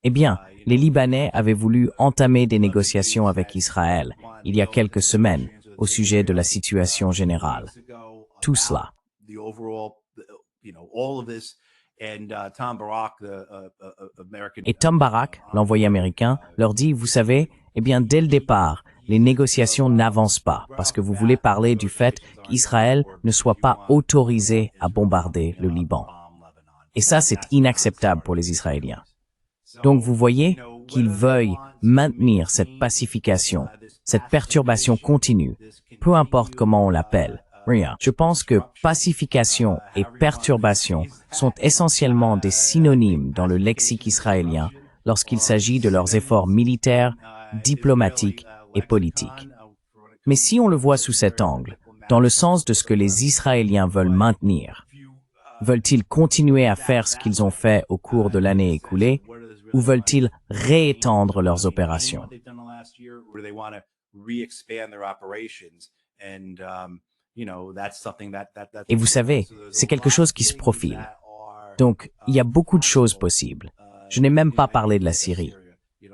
Eh bien, les Libanais avaient voulu entamer des négociations avec Israël il y a quelques semaines au sujet de la situation générale. Tout cela. Et Tom Barak, l'envoyé américain, leur dit, vous savez, eh bien, dès le départ, les négociations n'avancent pas parce que vous voulez parler du fait qu'Israël ne soit pas autorisé à bombarder le Liban. Et ça, c'est inacceptable pour les Israéliens. Donc vous voyez qu'ils veuillent maintenir cette pacification, cette perturbation continue, peu importe comment on l'appelle. Rien. Je pense que pacification et perturbation sont essentiellement des synonymes dans le lexique israélien lorsqu'il s'agit de leurs efforts militaires, diplomatiques et politiques. Mais si on le voit sous cet angle, dans le sens de ce que les Israéliens veulent maintenir, veulent-ils continuer à faire ce qu'ils ont fait au cours de l'année écoulée, ou veulent-ils réétendre leurs opérations? Et vous savez, c'est quelque chose qui se profile. Donc, il y a beaucoup de choses possibles. Je n'ai même pas parlé de la Syrie.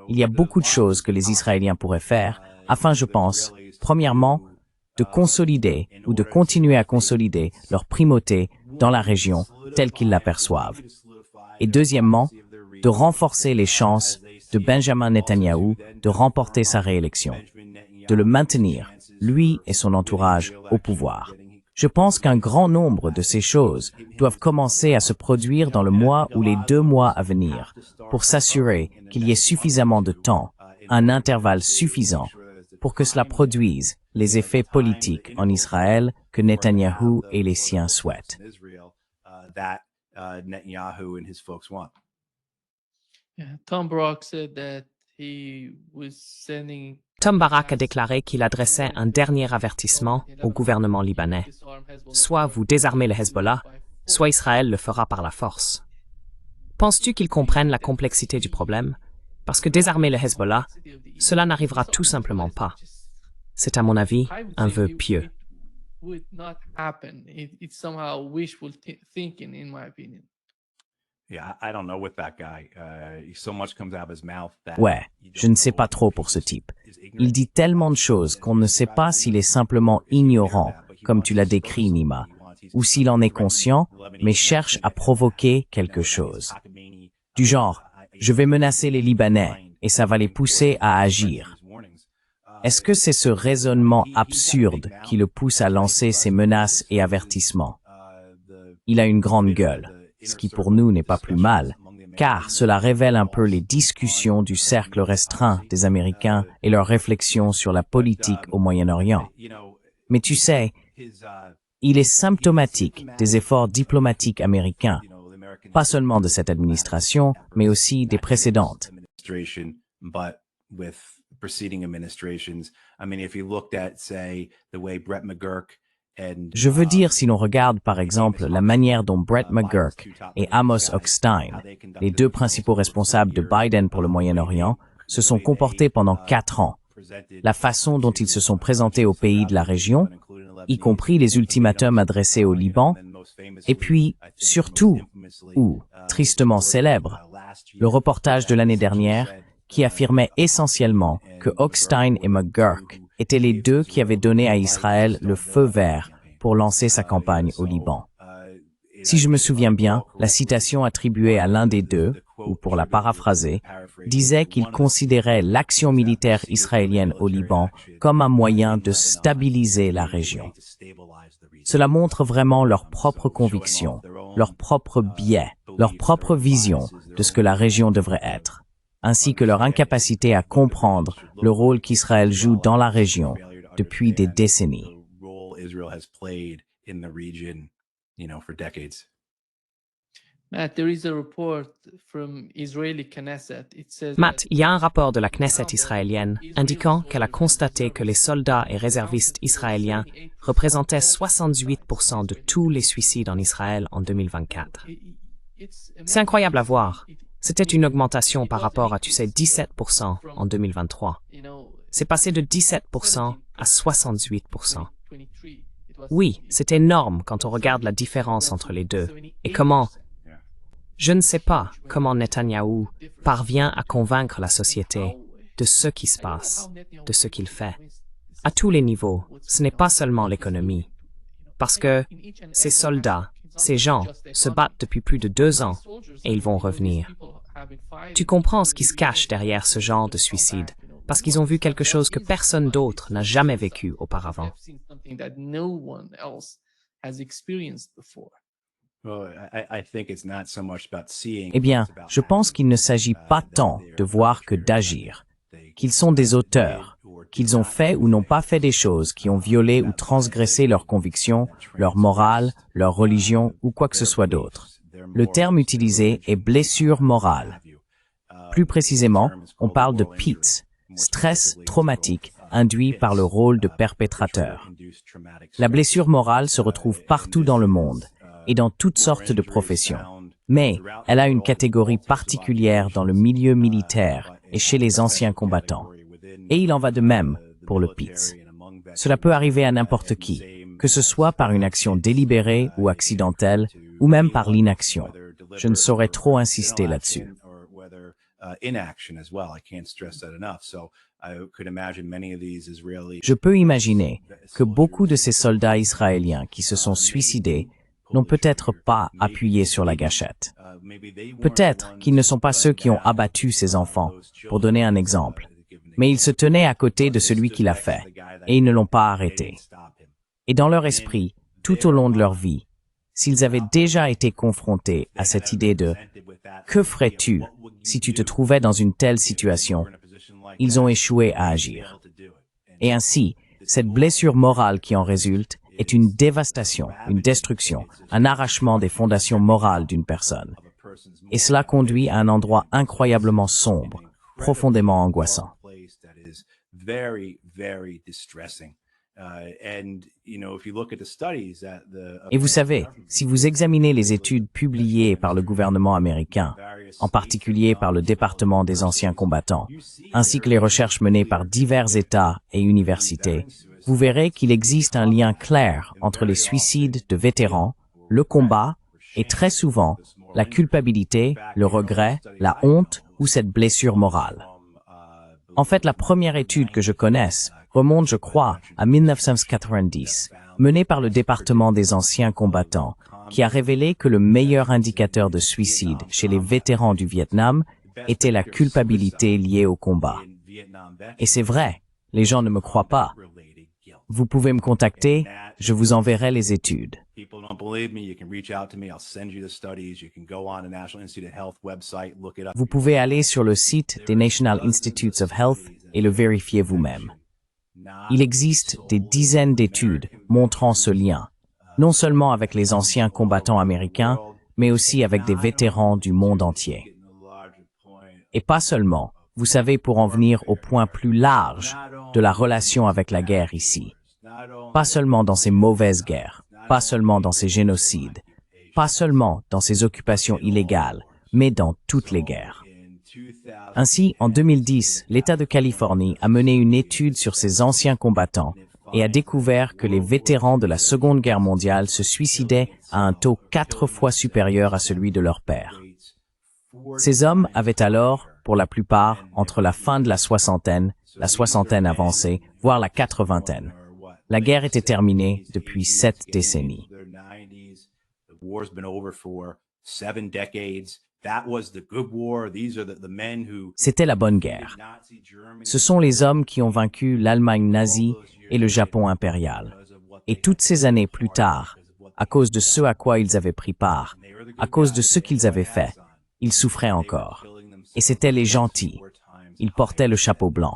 Il y a beaucoup de choses que les Israéliens pourraient faire afin, je pense, premièrement, de consolider ou de continuer à consolider leur primauté dans la région telle qu'ils l'aperçoivent. Et deuxièmement, de renforcer les chances de Benjamin Netanyahou de remporter sa réélection, de le maintenir, lui et son entourage, au pouvoir. Je pense qu'un grand nombre de ces choses doivent commencer à se produire dans le mois ou les 2 mois à venir pour s'assurer qu'il y ait suffisamment de temps, un intervalle suffisant pour que cela produise les effets politiques en Israël que Netanyahou et les siens souhaitent. Tom Barak a déclaré qu'il adressait un dernier avertissement au gouvernement libanais. Soit vous désarmez le Hezbollah, soit Israël le fera par la force. Penses-tu qu'ils comprennent la complexité du problème? Parce que désarmer le Hezbollah, cela n'arrivera tout simplement pas. C'est à mon avis un vœu pieux. Ouais, je ne sais pas trop pour ce type. Il dit tellement de choses qu'on ne sait pas s'il est simplement ignorant, comme tu l'as décrit, Nima, ou s'il en est conscient, mais cherche à provoquer quelque chose. Du genre, je vais menacer les Libanais et ça va les pousser à agir. Est-ce que c'est ce raisonnement absurde qui le pousse à lancer ces menaces et avertissements? Il a une grande gueule, ce qui pour nous n'est pas plus mal, car cela révèle un peu les discussions du cercle restreint des Américains et leurs réflexions sur la politique au Moyen-Orient. Mais tu sais, il est symptomatique des efforts diplomatiques américains, pas seulement de cette administration, mais aussi des précédentes. Je veux dire, si l'on regarde par exemple la manière dont Brett McGurk et Amos Hochstein, les deux principaux responsables de Biden pour le Moyen-Orient, se sont comportés pendant 4 ans, la façon dont ils se sont présentés aux pays de la région, y compris les ultimatums adressés au Liban, et puis, surtout, ou tristement célèbre, le reportage de l'année dernière qui affirmait essentiellement que Hochstein et McGurk étaient les deux qui avaient donné à Israël le feu vert pour lancer sa campagne au Liban. Si je me souviens bien, la citation attribuée à l'un des deux, ou pour la paraphraser, disait qu'il considérait l'action militaire israélienne au Liban comme un moyen de stabiliser la région. Cela montre vraiment leur propre conviction, leur propre biais, leur propre vision de ce que la région devrait être, ainsi que leur incapacité à comprendre le rôle qu'Israël joue dans la région depuis des décennies. Matt, il y a un rapport de la Knesset israélienne indiquant qu'elle a constaté que les soldats et réservistes israéliens représentaient 78% de tous les suicides en Israël en 2024. C'est incroyable à voir. C'était une augmentation par rapport à, 17% en 2023. C'est passé de 17% à 68%. Oui, c'est énorme quand on regarde la différence entre les deux. Et comment... Je ne sais pas comment Netanyahou parvient à convaincre la société de ce qui se passe, de ce qu'il fait. À tous les niveaux, ce n'est pas seulement l'économie. Parce que ces soldats, ces gens, se battent depuis plus de 2 ans et ils vont revenir. Tu comprends ce qui se cache derrière ce genre de suicide, parce qu'ils ont vu quelque chose que personne d'autre n'a jamais vécu auparavant. Eh bien, je pense qu'il ne s'agit pas tant de voir que d'agir, qu'ils sont des auteurs, qu'ils ont fait ou n'ont pas fait des choses qui ont violé ou transgressé leurs convictions, leur morale, leur religion ou quoi que ce soit d'autre. Le terme utilisé est blessure morale. Plus précisément, on parle de PITS, stress traumatique induit par le rôle de perpétrateur. La blessure morale se retrouve partout dans le monde et dans toutes sortes de professions. Mais elle a une catégorie particulière dans le milieu militaire et chez les anciens combattants. Et il en va de même pour le PITS. Cela peut arriver à n'importe qui, que ce soit par une action délibérée ou accidentelle, ou même par l'inaction. Je ne saurais trop insister là-dessus. Je peux imaginer que beaucoup de ces soldats israéliens qui se sont suicidés n'ont peut-être pas appuyé sur la gâchette. Peut-être qu'ils ne sont pas ceux qui ont abattu ces enfants, pour donner un exemple, mais ils se tenaient à côté de celui qui l'a fait, et ils ne l'ont pas arrêté. Et dans leur esprit, tout au long de leur vie, s'ils avaient déjà été confrontés à cette idée de « que ferais-tu si tu te trouvais dans une telle situation ?», ils ont échoué à agir. Et ainsi, cette blessure morale qui en résulte est une dévastation, une destruction, un arrachement des fondations morales d'une personne. Et cela conduit à un endroit incroyablement sombre, profondément angoissant. Et vous savez, si vous examinez les études publiées par le gouvernement américain, en particulier par le département des anciens combattants, ainsi que les recherches menées par divers États et universités, vous verrez qu'il existe un lien clair entre les suicides de vétérans, le combat et très souvent la culpabilité, le regret, la honte ou cette blessure morale. En fait, la première étude que je connaisse remonte, je crois, à 1990, menée par le département des anciens combattants, qui a révélé que le meilleur indicateur de suicide chez les vétérans du Vietnam était la culpabilité liée au combat. Et c'est vrai, les gens ne me croient pas. Vous pouvez me contacter, je vous enverrai les études. Vous pouvez aller sur le site des National Institutes of Health et le vérifier vous-même. Il existe des dizaines d'études montrant ce lien, non seulement avec les anciens combattants américains, mais aussi avec des vétérans du monde entier. Et pas seulement, vous savez, pour en venir au point plus large de la relation avec la guerre ici. Pas seulement dans ces mauvaises guerres, pas seulement dans ces génocides, pas seulement dans ces occupations illégales, mais dans toutes les guerres. Ainsi, en 2010, l'État de Californie a mené une étude sur ces anciens combattants et a découvert que les vétérans de la Seconde Guerre mondiale se suicidaient à un taux 4 fois supérieur à celui de leurs pairs. Ces hommes avaient alors, pour la plupart, entre la fin de la soixantaine avancée, voire la 80aine. La guerre était terminée depuis 7 décennies. C'était la bonne guerre. Ce sont les hommes qui ont vaincu l'Allemagne nazie et le Japon impérial. Et toutes ces années plus tard, à cause de ce à quoi ils avaient pris part, à cause de ce qu'ils avaient fait, ils souffraient encore. Et c'étaient les gentils. Ils portaient le chapeau blanc.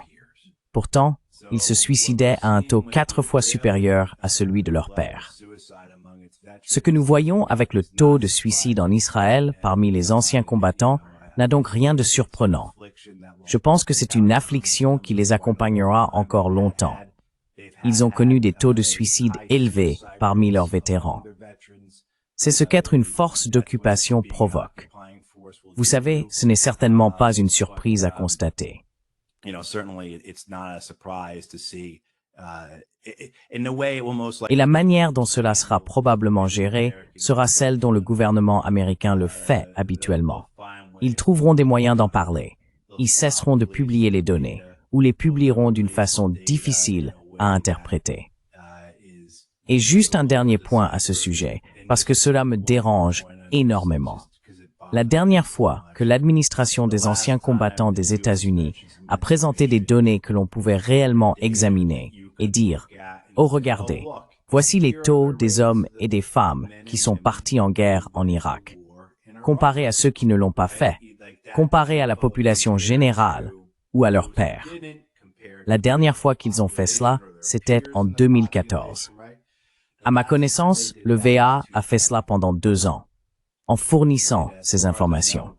Pourtant, ils se suicidaient à un taux 4 fois supérieur à celui de leur père. Ce que nous voyons avec le taux de suicide en Israël parmi les anciens combattants n'a donc rien de surprenant. Je pense que c'est une affliction qui les accompagnera encore longtemps. Ils ont connu des taux de suicide élevés parmi leurs vétérans. C'est ce qu'être une force d'occupation provoque. Vous savez, ce n'est certainement pas une surprise à constater. Et la manière dont cela sera probablement géré sera celle dont le gouvernement américain le fait habituellement. Ils trouveront des moyens d'en parler. Ils cesseront de publier les données, ou les publieront d'une façon difficile à interpréter. Et juste un dernier point à ce sujet, parce que cela me dérange énormément. La dernière fois que l'administration des anciens combattants des États-Unis a présenté des données que l'on pouvait réellement examiner et dire « Oh, regardez, voici les taux des hommes et des femmes qui sont partis en guerre en Irak, comparés à ceux qui ne l'ont pas fait, comparés à la population générale ou à leurs pairs. » La dernière fois qu'ils ont fait cela, c'était en 2014. À ma connaissance, le VA a fait cela pendant 2 ans. En fournissant ces informations.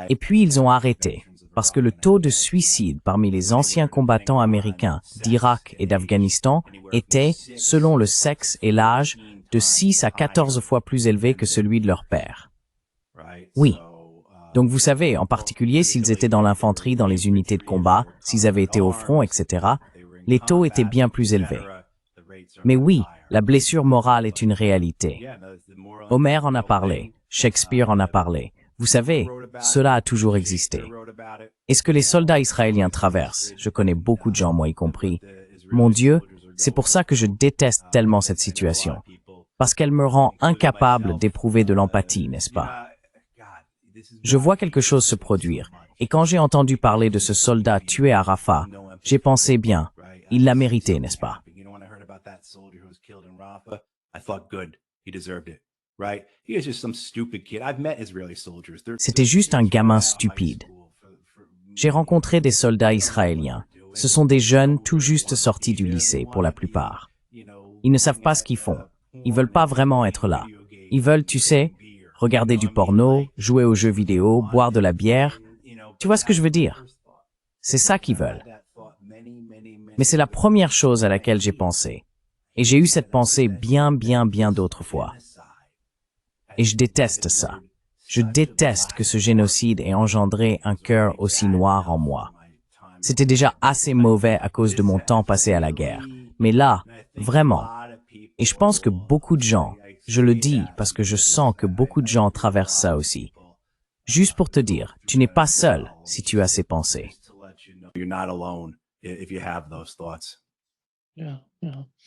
Et puis ils ont arrêté, parce que le taux de suicide parmi les anciens combattants américains d'Irak et d'Afghanistan était, selon le sexe et l'âge, de 6 à 14 fois plus élevé que celui de leur père. Oui. Donc vous savez, en particulier s'ils étaient dans l'infanterie, dans les unités de combat, s'ils avaient été au front, etc., les taux étaient bien plus élevés. Mais oui, la blessure morale est une réalité. Homère en a parlé, Shakespeare en a parlé. Vous savez, cela a toujours existé. Et ce que les soldats israéliens traversent, je connais beaucoup de gens, moi y compris. Mon Dieu, c'est pour ça que je déteste tellement cette situation. Parce qu'elle me rend incapable d'éprouver de l'empathie, n'est-ce pas? Je vois quelque chose se produire, et quand j'ai entendu parler de ce soldat tué à Rafah, j'ai pensé bien, il l'a mérité, n'est-ce pas? C'était juste un gamin stupide. J'ai rencontré des soldats israéliens. Ce sont des jeunes tout juste sortis du lycée pour la plupart. Ils ne savent pas ce qu'ils font. Ils veulent pas vraiment être là. Ils veulent, tu sais, regarder du porno, jouer aux jeux vidéo, boire de la bière. Tu vois ce que je veux dire? C'est ça qu'ils veulent. Mais c'est la première chose à laquelle j'ai pensé. Et j'ai eu cette pensée bien d'autres fois. Et je déteste ça. Je déteste que ce génocide ait engendré un cœur aussi noir en moi. C'était déjà assez mauvais à cause de mon temps passé à la guerre. Mais là, vraiment. Et je pense que beaucoup de gens, je le dis parce que je sens que beaucoup de gens traversent ça aussi. Juste pour te dire, tu n'es pas seul si tu as ces pensées.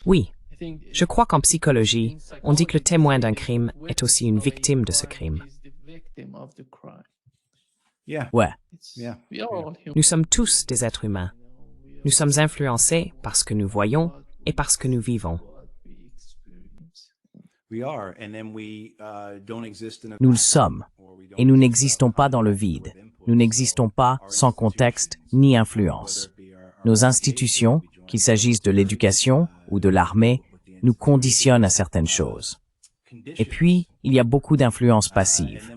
Oui, je crois qu'en psychologie, on dit que le témoin d'un crime est aussi une victime de ce crime. Ouais, Nous sommes tous des êtres humains. Nous sommes influencés par ce que nous voyons et par ce que nous vivons. nous le sommes. Et nous n'existons pas dans le vide. Nous n'existons pas sans contexte ni influence. Nos institutions, qu'il s'agisse de l'éducation ou de l'armée, nous conditionnent à certaines choses. Et puis, il y a beaucoup d'influences passives.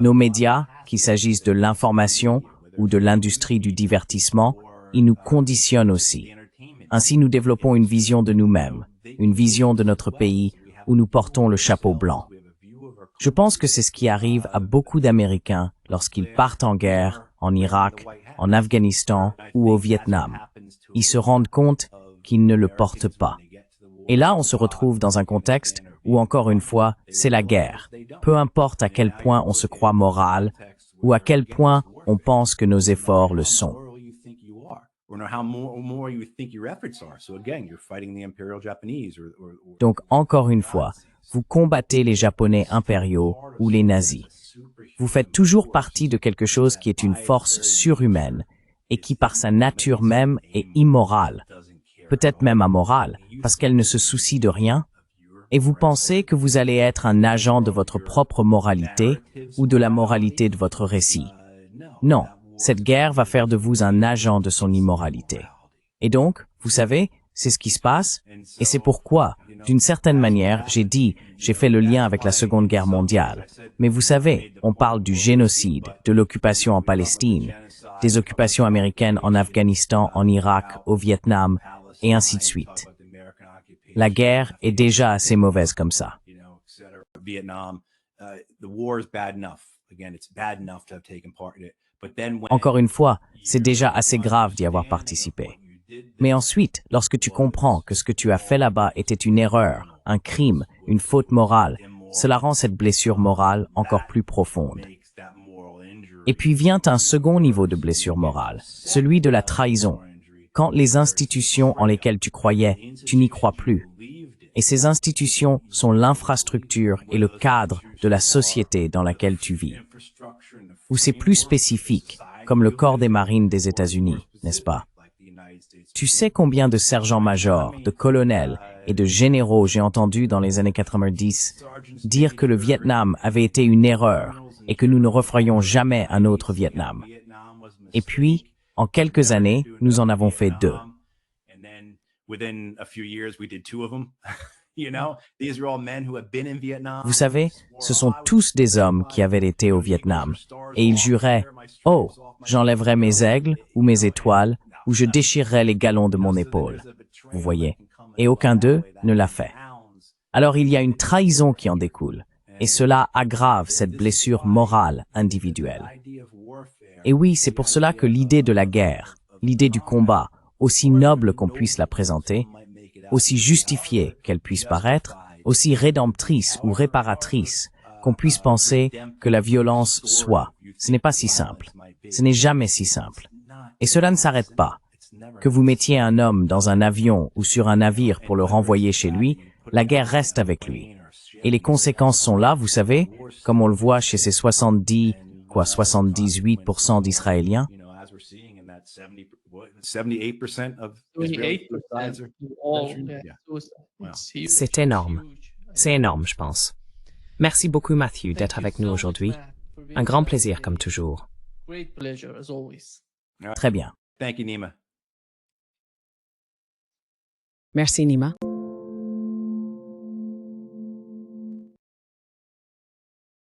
Nos médias, qu'il s'agisse de l'information ou de l'industrie du divertissement, ils nous conditionnent aussi. Ainsi, nous développons une vision de nous-mêmes, une vision de notre pays où nous portons le chapeau blanc. Je pense que c'est ce qui arrive à beaucoup d'Américains lorsqu'ils partent en guerre, en Irak, en Afghanistan ou au Vietnam. Ils se rendent compte qu'ils ne le portent pas. Et là, on se retrouve dans un contexte où, encore une fois, c'est la guerre. Peu importe à quel point on se croit moral ou à quel point on pense que nos efforts le sont. Donc, encore une fois, vous combattez les Japonais impériaux ou les nazis. Vous faites toujours partie de quelque chose qui est une force surhumaine et qui, par sa nature même, est immorale, peut-être même amorale, parce qu'elle ne se soucie de rien, et vous pensez que vous allez être un agent de votre propre moralité ou de la moralité de votre récit. Non, cette guerre va faire de vous un agent de son immoralité. Et donc, vous savez, c'est ce qui se passe, et c'est pourquoi, d'une certaine manière, j'ai fait le lien avec la Seconde Guerre mondiale. Mais vous savez, on parle du génocide, de l'occupation en Palestine, des occupations américaines en Afghanistan, en Irak, au Vietnam, et ainsi de suite. La guerre est déjà assez mauvaise comme ça. Encore une fois, c'est déjà assez grave d'y avoir participé. Mais ensuite, lorsque tu comprends que ce que tu as fait là-bas était une erreur, un crime, une faute morale, cela rend cette blessure morale encore plus profonde. Et puis vient un second niveau de blessure morale, celui de la trahison. Quand les institutions en lesquelles tu croyais, tu n'y crois plus. Et ces institutions sont l'infrastructure et le cadre de la société dans laquelle tu vis. Ou c'est plus spécifique, comme le corps des marines des États-Unis, n'est-ce pas? Tu sais combien de sergents-majors, de colonels et de généraux j'ai entendu dans les années 90 dire que le Vietnam avait été une erreur et que nous ne referions jamais un autre Vietnam. Et puis, en quelques années, nous en avons fait 2. Vous savez, ce sont tous des hommes qui avaient été au Vietnam, et ils juraient « Oh, j'enlèverai mes aigles ou mes étoiles, ou je déchirerai les galons de mon épaule. » Vous voyez, et aucun d'eux ne l'a fait. Alors il y a une trahison qui en découle, et cela aggrave cette blessure morale individuelle. Et oui, c'est pour cela que l'idée de la guerre, l'idée du combat, aussi noble qu'on puisse la présenter, aussi justifiée qu'elle puisse paraître, aussi rédemptrice ou réparatrice, qu'on puisse penser que la violence soit. Ce n'est pas si simple. Ce n'est jamais si simple. Et cela ne s'arrête pas. Que vous mettiez un homme dans un avion ou sur un navire pour le renvoyer chez lui, la guerre reste avec lui. Et les conséquences sont là, vous savez, comme on le voit chez ces 78% d'Israéliens. C'est énorme. C'est énorme, je pense. Merci beaucoup, Matthew, d'être avec nous aujourd'hui. Un grand plaisir, comme toujours. Très bien. Merci, Nima.